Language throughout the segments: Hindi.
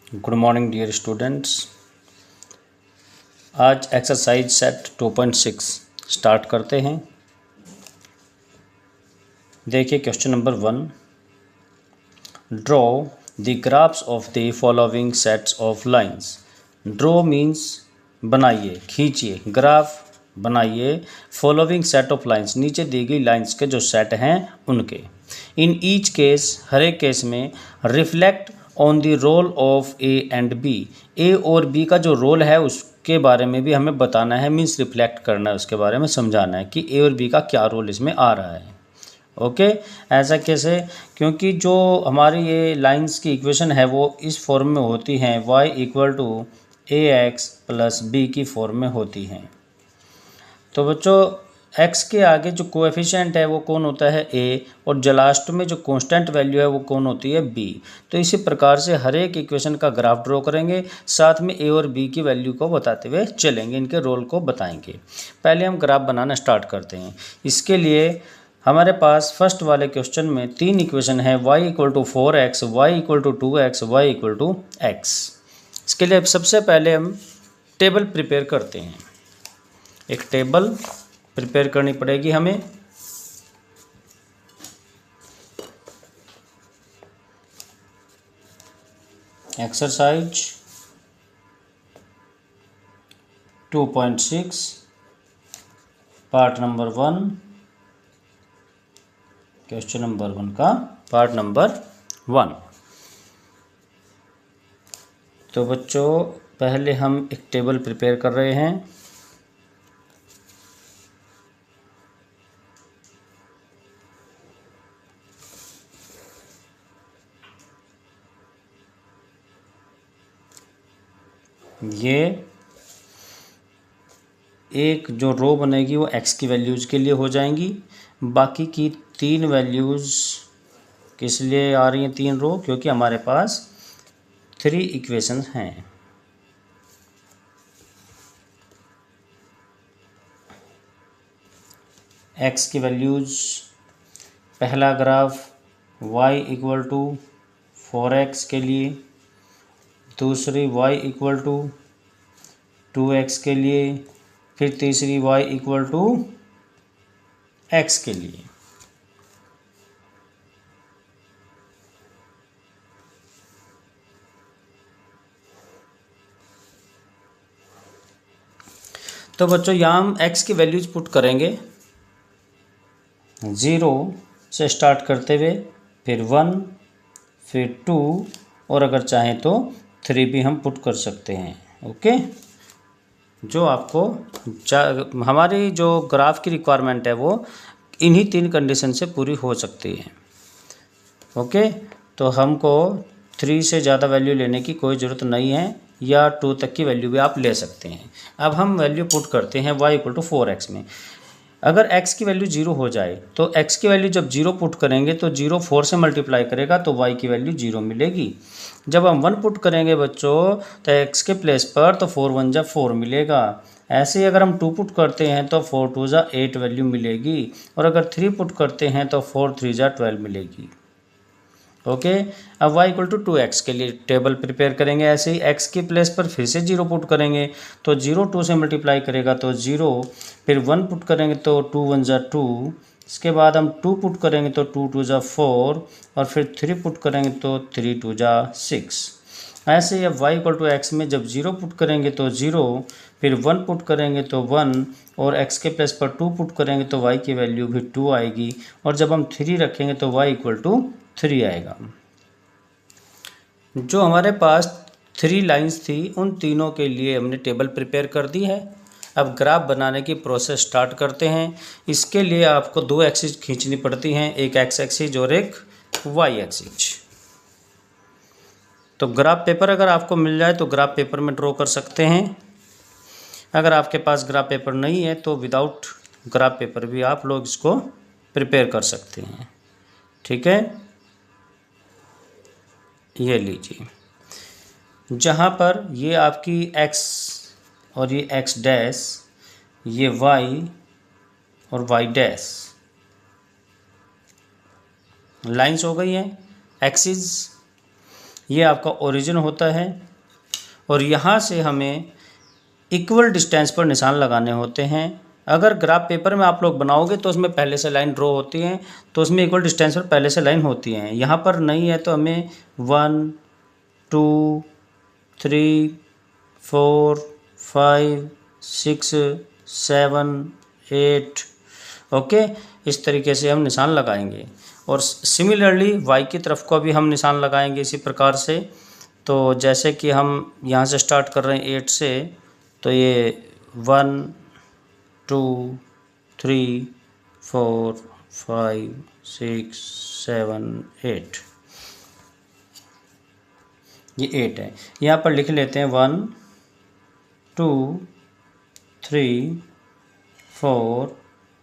Good morning dear students. आज एक्सरसाइज सेट 2.6 स्टार्ट करते हैं। देखिए question number 1, draw the graphs of the following sets of lines. Draw means बनाइए, खींचिए, ग्राफ बनाइए फॉलोइंग सेट ऑफ लाइंस, नीचे दी गई लाइंस के जो सेट हैं उनके। इन ईच केस, हर एक केस में, reflect on the role of A and B. A और बी का जो रोल है उसके बारे में भी हमें बताना है, मीन्स रिफ्लेक्ट करना है, उसके बारे में समझाना है कि ए और बी का क्या रोल इसमें आ रहा है। ओके, ऐसा कैसे? क्योंकि जो हमारी ये लाइंस की इक्वेशन है वो इस फॉर्म में होती हैं, y equal to A X plus B की फॉर्म में होती हैं। तो बच्चों x के आगे जो कोएफिशिएंट है वो कौन होता है? a, और जो लास्ट में जो कांस्टेंट वैल्यू है वो कौन होती है? b। तो इसी प्रकार से हर एक इक्वेशन का ग्राफ ड्रॉ करेंगे, साथ में a और b की वैल्यू को बताते हुए चलेंगे, इनके रोल को बताएंगे। पहले हम ग्राफ बनाना स्टार्ट करते हैं। इसके लिए हमारे पास फर्स्ट वाले क्वेश्चन में 3 इक्वेशन है, y equal to 4x, y equal to 2x, y equal to x। इसके लिए सबसे पहले हम टेबल प्रिपेयर करते हैं। एक टेबल प्रिपेयर करनी पड़ेगी हमें। Exercise 2.6 part number 1, question number 1 का पार्ट नंबर 1। तो बच्चों पहले हम एक टेबल प्रिपेयर कर रहे हैं। ये एक जो रो बनेगी वो x की वैल्यूज़ के लिए हो जाएंगी, बाकी की 3 वैल्यूज़ किस लिए आ रही हैं? 3 रो, क्योंकि हमारे पास 3 इक्वेशंस हैं। x की वैल्यूज़, पहला graph y equal to 4x के लिए, दूसरी y इक्वल टू 2x के लिए, फिर तीसरी y इक्वल टू x के लिए। तो बच्चों यहाँ हम x की वैल्यूज पुट करेंगे 0 से स्टार्ट करते हुए, फिर 1, फिर 2, और अगर चाहें तो 3 भी हम पुट कर सकते हैं। ओके, जो आपको हमारी जो ग्राफ की रिक्वायरमेंट है वो इन्हीं 3 कंडीशन से पूरी हो सकती है। ओके, तो हमको 3 से ज़्यादा वैल्यू लेने की कोई ज़रूरत नहीं है, या 2 तक की वैल्यू भी आप ले सकते हैं। अब हम वैल्यू पुट करते हैं y इक्वल टू 4x में। अगर x की वैल्यू 0 हो जाए तो x की वैल्यू जब 0 पुट करेंगे तो 0 4 से मल्टीप्लाई करेगा तो y की वैल्यू 0 मिलेगी। जब हम 1 पुट करेंगे बच्चों तो x के प्लेस पर तो 4 1 जा 4 मिलेगा। ऐसे ही अगर हम 2 पुट करते हैं तो 4 2 जा 8 वैल्यू मिलेगी, और अगर 3 पुट करते हैं तो 4 3 जा 12 मिलेगी। ओके, अब y इक्वल टू 2x के लिए टेबल प्रिपेयर करेंगे। ऐसे ही x की प्लेस पर फिर से 0 पुट करेंगे तो 0 2 से मल्टीप्लाई करेगा तो 0, फिर 1 पुट करेंगे तो 2 1 जा 2, इसके बाद हम 2 पुट करेंगे तो 2 2 जा 4, और फिर 3 पुट करेंगे तो 3 2 जा 6। ऐसे ही अब y इक्वल टू x में जब 0 पुट करेंगे तो 0, फिर 1 पुट करेंगे तो 1, और x के प्लेस पर 2 पुट करेंगे तो y की वैल्यू भी 2 आएगी, और जब हम 3 रखेंगे तो y इक्वल टू 3 आएगा। जो हमारे पास 3 लाइंस थी उन तीनों के लिए हमने टेबल प्रिपेयर कर दी है। अब ग्राफ बनाने की प्रोसेस स्टार्ट करते हैं। इसके लिए आपको 2 एक्सिस खींचनी पड़ती हैं, एक x एक्सिस और एक y एक्सिस। तो ग्राफ पेपर अगर आपको मिल जाए तो ग्राफ पेपर में ड्रॉ कर सकते हैं। अगर आपके पास ग्राफ पेपर नहीं है तो विदाउट ग्राफ पेपर भी आप लोग इसको प्रिपेयर कर सकते हैं। ठीक है, ये लीजिए। जहाँ पर ये आपकी x और ये x डैश, ये y और y डैश लाइंस हो गई हैं एक्सिस। ये आपका ओरिजिन होता है और यहाँ से हमें इक्वल डिस्टेंस पर निशान लगाने होते हैं। अगर ग्राफ पेपर में आप लोग बनाओगे तो उसमें पहले से लाइन ड्रॉ होती हैं, तो उसमें इक्वल डिस्टेंस पर पहले से लाइन होती हैं। यहाँ पर नहीं है तो हमें 1 2 3 4 5 6 7 8 ओके, इस तरीके से हम निशान लगाएंगे। और सिमिलरली वाई की तरफ को भी हम निशान लगाएंगे इसी प्रकार से। तो जैसे कि हम यहाँ से स्टार्ट कर रहे हैं 8 से, तो ये 1 2 3 4 5 6 7 8, ये 8 है। यहाँ पर लिख लेते हैं 1 2 3 4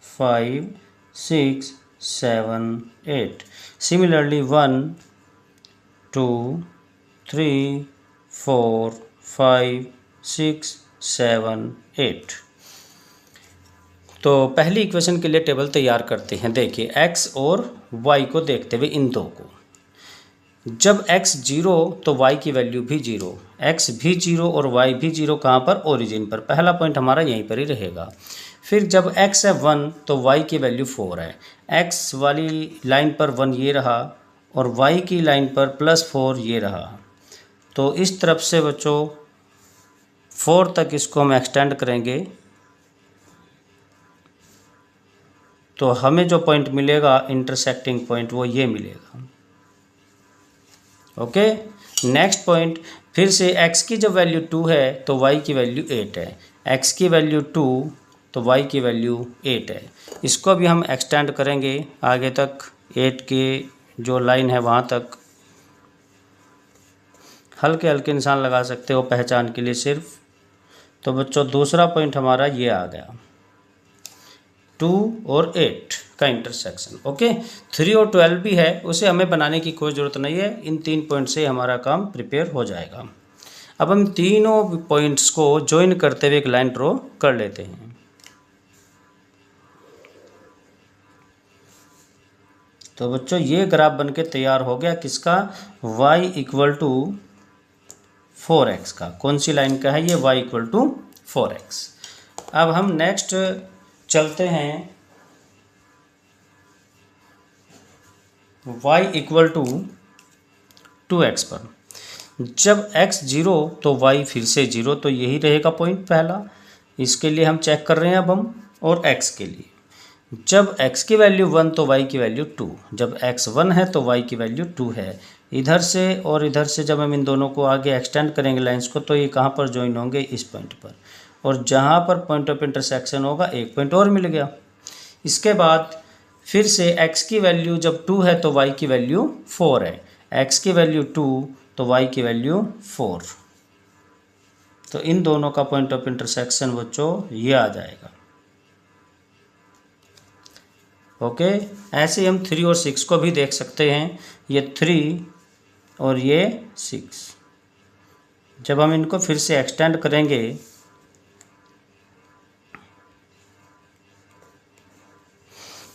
5 6 7 8। सिमिलरली 1 2 3 4 5 6 7 8। तो पहली इक्वेशन के लिए टेबल तैयार करते हैं। देखिए x और y को देखते हुए इन दो को, जब x 0 तो y की वैल्यू भी 0, x भी 0 और y भी 0, कहाँ पर? ओरिजिन पर। पहला पॉइंट हमारा यहीं पर ही रहेगा। फिर जब x है 1 तो y की वैल्यू 4 है। x वाली लाइन पर 1 ये रहा और y की लाइन पर +4 ये रहा। तो इस तरफ से बच्चों 4 तक इसको हम एक्सटेंड करेंगे तो हमें जो पॉइंट मिलेगा इंटरसेक्टिंग पॉइंट वो ये मिलेगा। ओके, नेक्स्ट पॉइंट, फिर से x की जब वैल्यू 2 है तो y की वैल्यू 8 है। x की वैल्यू 2 तो y की वैल्यू 8 है। इसको भी हम एक्सटेंड करेंगे आगे तक, 8 की जो लाइन है वहाँ तक। हल्के हल्के निशान लगा सकते हो पहचान के लिए सिर्फ। तो बच्चों दूसरा पॉइंट हमारा ये आ गया, 2 और 8 का इंटरसेक्शन। ओके, 3 और 12 भी है, उसे हमें बनाने की कोई ज़रूरत नहीं है। इन 3 पॉइंट से हमारा काम प्रिपेयर हो जाएगा। अब हम तीनों पॉइंट्स को ज्वाइन करते हुए एक लाइन ड्रॉ कर लेते हैं। तो बच्चों ये ग्राफ बनके तैयार हो गया किसका? y = 4x का। कौन सी लाइन का है ये? y = 4x। अब हम नेक्स्ट चलते हैं y = 2x पर। जब x 0 तो y फिर से 0, तो यही रहेगा पॉइंट पहला। इसके लिए हम चेक कर रहे हैं अब हम। और x के लिए जब x की वैल्यू 1 तो y की वैल्यू 2, जब x 1 है तो y की वैल्यू 2 है। इधर से और इधर से जब हम इन दोनों को आगे एक्सटेंड करेंगे लाइंस को, तो ये कहाँ पर ज्वाइन होंगे? इस पॉइंट पर। और जहाँ पर पॉइंट ऑफ इंटरसेक्शन होगा एक पॉइंट और मिल गया। इसके बाद फिर से x की वैल्यू जब 2 है तो y की वैल्यू 4 है। x की वैल्यू 2 तो y की वैल्यू 4। तो इन दोनों का पॉइंट ऑफ इंटरसेक्शन बच्चों ये आ जाएगा। ओके, ऐसे ही हम 3 और 6 को भी देख सकते हैं। ये 3 और ये 6, जब हम इनको फिर से एक्सटेंड करेंगे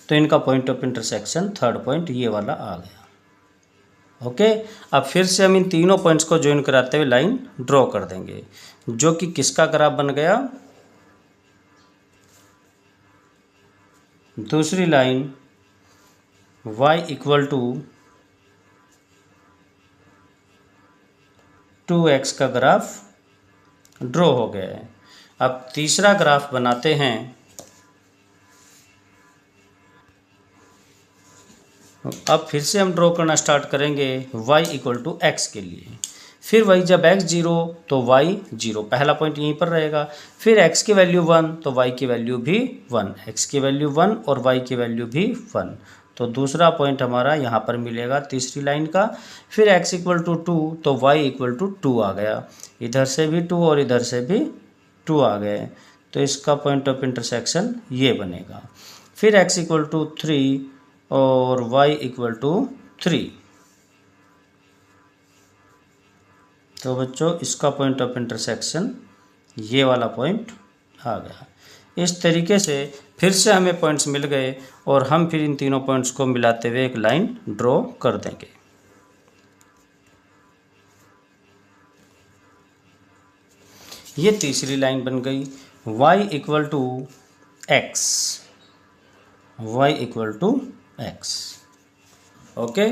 तो इनका point of intersection third point ये वाला आ गया। ओके, अब फिर से हम इन तीनों पॉइंट्स को ज्वाइन कराते हुए लाइन ड्रॉ कर देंगे, जो कि किसका ग्राफ बन गया? दूसरी लाइन y = 2x का ग्राफ ड्रॉ हो गया है। अब तीसरा ग्राफ बनाते हैं। अब फिर से हम ड्रॉ करना स्टार्ट करेंगे y = x के लिए। फिर वही, जब x 0 तो y 0, पहला पॉइंट यहीं पर रहेगा। फिर x की वैल्यू 1 तो y की वैल्यू भी 1, x की वैल्यू 1 और y की वैल्यू भी 1। तो दूसरा पॉइंट हमारा यहाँ पर मिलेगा तीसरी लाइन का। फिर x = 2 तो y = 2 आ गया। इधर से भी 2 और इधर से भी 2 आ गए, तो इसका पॉइंट ऑफ इंटरसेक्शन ये बनेगा। फिर x = 3 और y = 3। तो बच्चों इसका पॉइंट ऑफ इंटरसेक्शन ये वाला पॉइंट आ गया। इस तरीके से फिर से हमें पॉइंट्स मिल गए और हम फिर इन तीनों पॉइंट्स को मिलाते हुए एक लाइन ड्रॉ कर देंगे। ये तीसरी लाइन बन गई y equal to X, Y equal to X. Okay,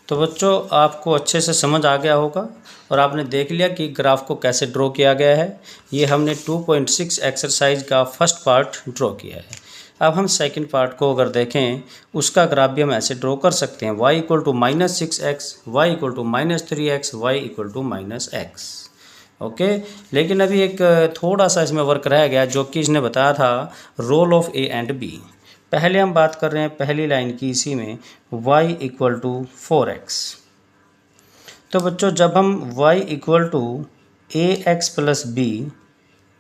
तो बच्चों आपको अच्छे से समझ आ गया होगा और आपने देख लिया कि ग्राफ को कैसे ड्रॉ किया गया है। ये हमने 2.6 एक्सरसाइज का फर्स्ट पार्ट ड्रॉ किया है। अब हम सेकंड पार्ट को अगर देखें, उसका ग्राफ भी हम ऐसे ड्रॉ कर सकते हैं, y equal to -6x, Y equal to -3x, Y equal to -x। Okay, लेकिन अभी एक थोड़ा सा इसमें वर्क रह गया जो कि इसने बताया था role of a and b। पहले हम बात कर रहे हैं पहली लाइन की, इसी में y इक्वल टू 4x। तो बच्चों जब हम y equal to ax plus b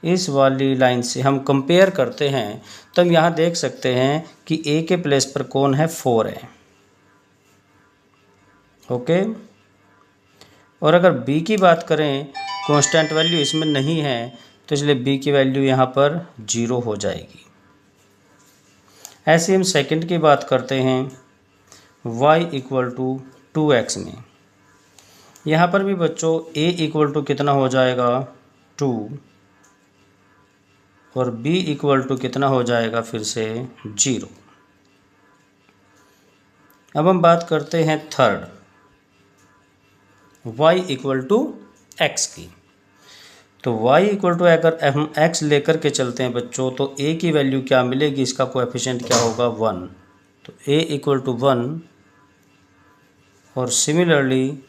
इस वाली लाइन से हम कंपेयर करते हैं तो हम यहाँ देख सकते हैं कि a के प्लेस पर कौन है, 4 है। ओके, और अगर b की बात करें, कांस्टेंट वैल्यू इसमें नहीं है तो इसलिए b की वैल्यू यहाँ पर 0 हो जाएगी। ऐसे हम सेकंड की बात करते हैं y इक्वल टू 2x में। यहाँ पर भी बच्चों a इक्वल टू कितना हो जाएगा, 2, और b इक्वल टू कितना हो जाएगा फिर से 0। अब हम बात करते हैं third, y equal to x की। तो y इक्वल टू अगर हम x लेकर के चलते हैं बच्चों तो a की वैल्यू क्या मिलेगी, इसका कोएफिशिएंट क्या होगा, 1। तो a इक्वल टू 1 और सिमिलरली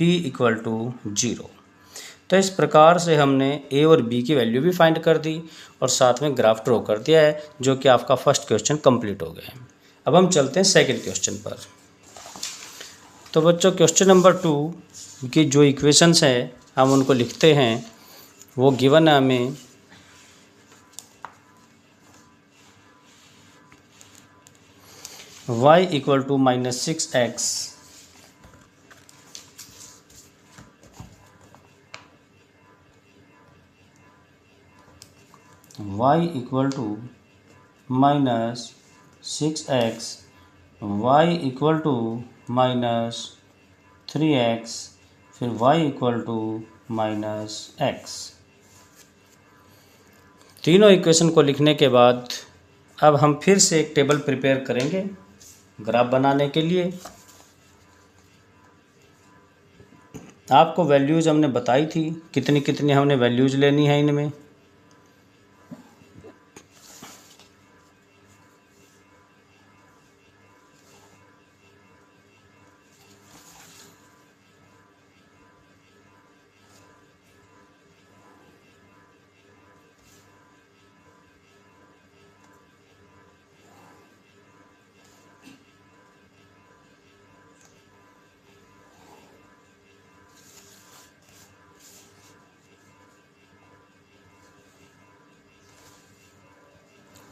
b इक्वल टू 0। तो इस प्रकार से हमने a और b की वैल्यू भी फाइंड कर दी और साथ में ग्राफ ड्रॉ कर दिया है, जो कि आपका फर्स्ट क्वेश्चन कंप्लीट हो गया है। अब हम चलते हैं सेकंड क्वेश्चन पर। तो बच्चों क्वेश्चन नंबर 2 की जो इक्वेशंस हैं हम उनको लिखते हैं, वो गिवन है हमें y equal to -6x, y equal to -6x, y equal to -3x, फिर y इक्वल टू -x। तीनों इक्वेशन को लिखने के बाद अब हम फिर से एक टेबल प्रिपेयर करेंगे ग्राफ बनाने के लिए। आपको वैल्यूज़ हमने बताई थी, कितनी कितनी हमने वैल्यूज़ लेनी है इनमें।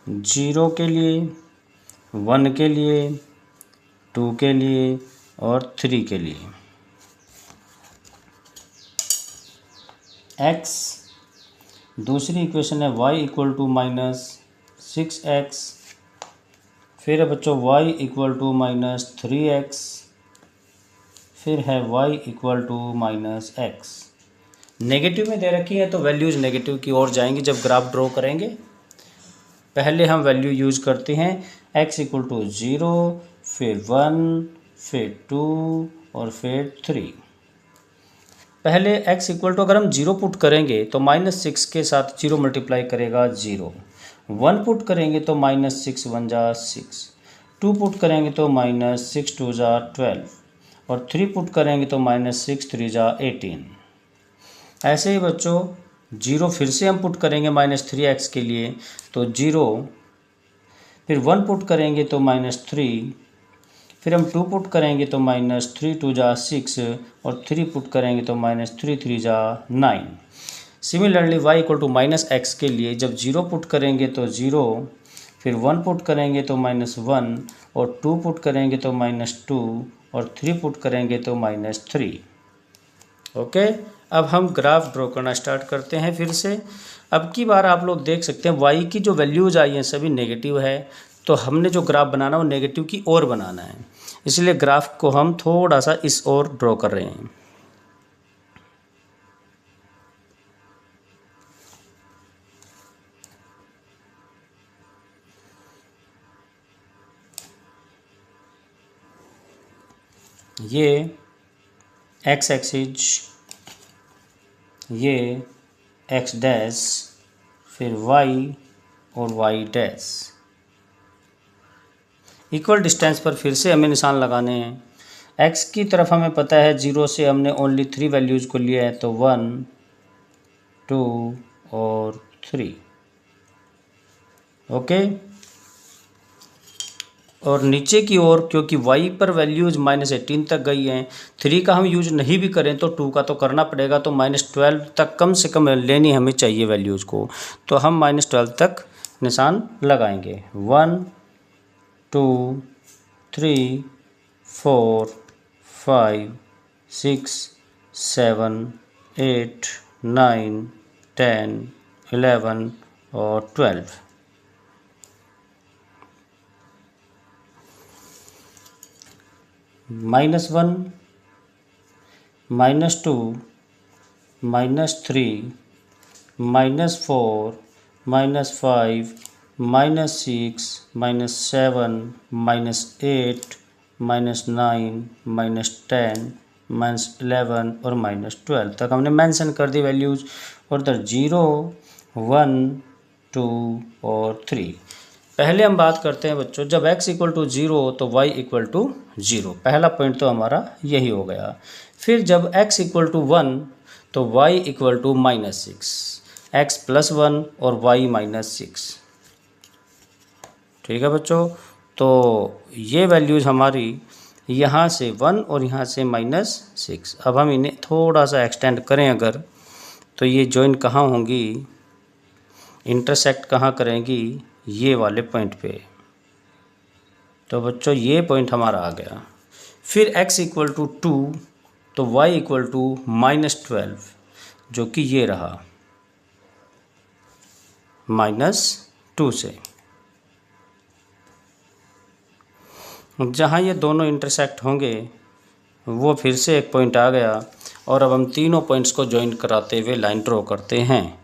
जीरो के लिए, 1 के लिए, 2 के लिए और 3 के लिए। x, दूसरी इक्वेशन है y इक्वल टू -6x, फिर है बच्चों y इक्वल टू -3x, फिर है y equal to -x। Negative में दे रखी है तो वैल्यूज़ नेगेटिव की ओर जाएंगी जब ग्राफ ड्रॉ करेंगे। पहले हम वैल्यू यूज़ करते हैं x इक्वल टू 0, फिर 1, फिर 2 और फिर 3। पहले x इक्वल टू अगर हम 0 पुट करेंगे तो -6 के साथ 0 मल्टीप्लाई करेगा 0, 1 पुट करेंगे तो -6 1 जा 6, 2 पुट करेंगे तो -6 2 जा 12 और 3 पुट करेंगे तो -6 3 जा 18। ऐसे ही बच्चों 0 फिर से हम पुट करेंगे -3x के लिए तो 0, फिर 1 पुट करेंगे तो -3, फिर हम 2 पुट करेंगे तो -3 2 जा 6 और 3 पुट करेंगे तो -3 3 जा 9। Similarly y equal to -x के लिए जब 0 पुट करेंगे तो 0, फिर 1 पुट करेंगे तो -1 और 2 पुट करेंगे तो -2 और 3 पुट करेंगे तो -3। ओके, अब हम ग्राफ ड्रॉ करना स्टार्ट करते हैं फिर से। अब की बार आप लोग देख सकते हैं y की जो वैल्यूज़ आई हैं सभी नेगेटिव है, तो हमने जो ग्राफ बनाना वो नेगेटिव की ओर बनाना है, इसलिए ग्राफ को हम थोड़ा सा इस ओर ड्रॉ कर रहे हैं। ये एक्स एक्सिस, ये एक्स डैश, फिर वाई और वाई डैश। इक्वल डिस्टेंस पर फिर से हमें निशान लगाने हैं। एक्स की तरफ हमें पता है 0 से हमने ओनली 3 वैल्यूज़ को लिया है, तो 1, 2 और 3। ओके। और नीचे की ओर क्योंकि y पर वैल्यूज़ -18 तक गई हैं, 3 का हम यूज नहीं भी करें तो 2 का तो करना पड़ेगा, तो -12 तक कम से कम लेनी हमें चाहिए वैल्यूज़ को, तो हम -12 तक निशान लगाएंगे। 1, 2, 3, 4, 5, 6, 7, 8, 9, 10, 11 और 12। -1, -2, -3, -4, -5, -6, -7, -8, -9, -10, -11 और -12 तक हमने मेंशन कर दी वैल्यूज़। और इधर 0, 1, 2 और 3। पहले हम बात करते हैं बच्चों, जब x इक्वल टू 0 तो y इक्वल टू 0। पहला पॉइंट तो हमारा यही हो गया। फिर जब x इक्वल टू 1 तो y equal to -6, x plus 1 और y -6। ठीक है बच्चों, तो ये वैल्यूज़ हमारी यहाँ से 1 और यहाँ से -6। अब हम इन्हें थोड़ा सा एक्सटेंड करें अगर, तो ये जॉइन कहाँ होंगी, इंटरसेक्ट कहाँ करेंगी, ये वाले पॉइंट पे। तो बच्चों ये पॉइंट हमारा आ गया। फिर x इक्वल टू 2 तो y इक्वल टू -12, जो कि ये रहा -2 से। जहाँ ये दोनों इंटरसेक्ट होंगे वो फिर से एक पॉइंट आ गया, और अब हम तीनों पॉइंट्स को ज्वाइन कराते हुए लाइन ड्रॉ करते हैं।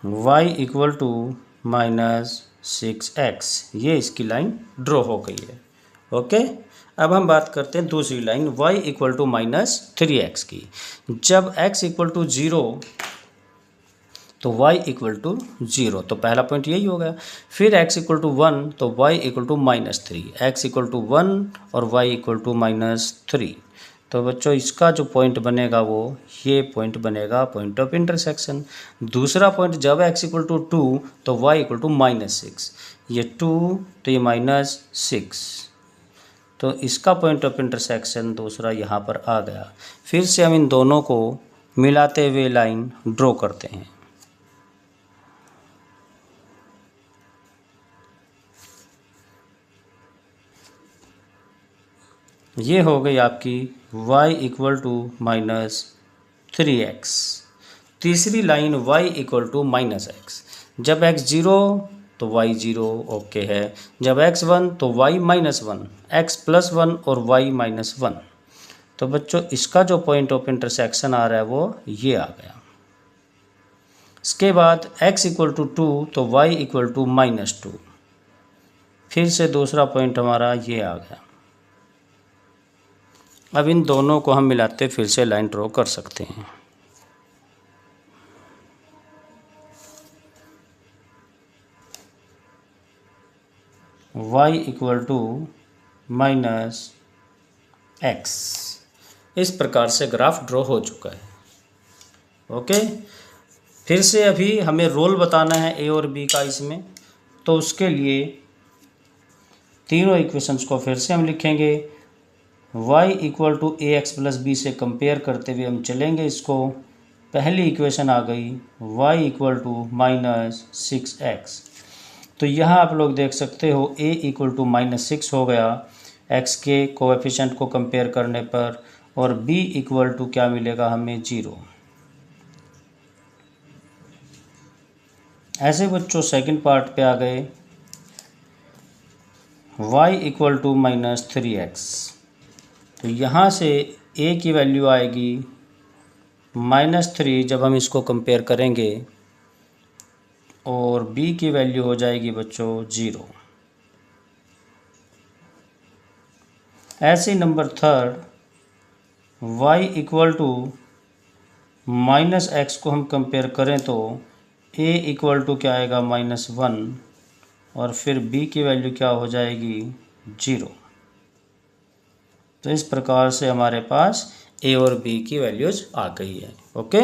y इक्वल टू -6x, ये इसकी लाइन ड्रॉ हो गई है। ओके। अब हम बात करते हैं दूसरी line y equal to -3x की। जब x इक्वल टू 0 तो y इक्वल टू 0, तो पहला पॉइंट यही हो गया। फिर x इक्वल टू 1 तो y equal to -3, x equal to 1 और y इक्वल टू -3। तो बच्चों इसका जो पॉइंट बनेगा वो ये पॉइंट बनेगा, पॉइंट ऑफ इंटरसेक्शन। दूसरा पॉइंट जब x इक्वल टू 2 तो y इक्वल टू -6, ये 2 तो ये -6, तो इसका पॉइंट ऑफ इंटरसेक्शन दूसरा यहाँ पर आ गया। फिर से हम इन दोनों को मिलाते हुए लाइन ड्रॉ करते हैं। ये हो गई आपकी y इक्वल टू -3x। तीसरी line y equal to -x। जब x 0 तो y 0 ओके है, जब x 1 तो y -1, x प्लस 1 और y -1। तो बच्चों इसका जो पॉइंट ऑफ इंटरसेक्शन आ रहा है वो ये आ गया। इसके बाद x इक्वल टू 2 तो y इक्वल टू -2। फिर से दूसरा पॉइंट हमारा ये आ गया। अब इन दोनों को हम मिलाते फिर से लाइन ड्रॉ कर सकते हैं। y equal to -x। इस प्रकार से ग्राफ ड्रॉ हो चुका है। ओके। फिर से अभी हमें रोल बताना है a और b का इसमें, तो उसके लिए तीनों इक्वेशंस को फिर से हम लिखेंगे। y equal to A X plus B से कंपेयर करते हुए हम चलेंगे इसको। पहली इक्वेशन आ गई y इक्वल टू -6x। तो यहाँ आप लोग देख सकते हो a इक्वल टू -6 हो गया x के कोएफिशिएंट को कंपेयर करने पर, और b इक्वल टू क्या मिलेगा हमें 0। ऐसे बच्चों सेकंड पार्ट पे आ गए y इक्वल टू -3x। तो यहाँ से ए की वैल्यू आएगी -3 जब हम इसको कंपेयर करेंगे, और बी की वैल्यू हो जाएगी बच्चों 0। ऐसे ही number third, y equal to -x को हम कंपेयर करें तो a इक्वल टू क्या आएगा -1, और फिर b की वैल्यू क्या हो जाएगी 0। तो इस प्रकार से हमारे पास a और b की वैल्यूज आ गई है। ओके,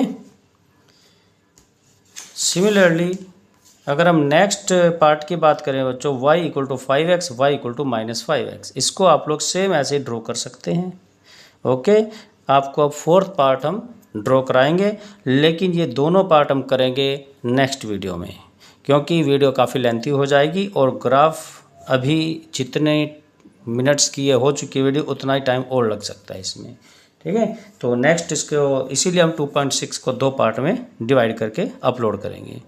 सिमिलरली अगर हम नेक्स्ट पार्ट की बात करें बच्चों, y equal to 5x, y equal to -5x, इसको आप लोग सेम ऐसे ड्रॉ कर सकते हैं। ओके, आपको अब फोर्थ पार्ट हम ड्रॉ कराएंगे, लेकिन ये दोनों पार्ट हम करेंगे नेक्स्ट वीडियो में, क्योंकि वीडियो काफ़ी लेंथी हो जाएगी और ग्राफ अभी जितने मिनट्स की ये हो चुकी वीडियो उतना ही टाइम और लग सकता है इसमें। ठीक है, तो नेक्स्ट इसको इसीलिए हम 2.6 को 2 पार्ट में डिवाइड करके अपलोड करेंगे।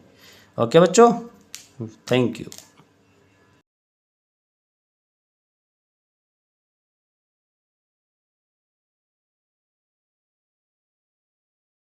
ओके बच्चों, थैंक यू।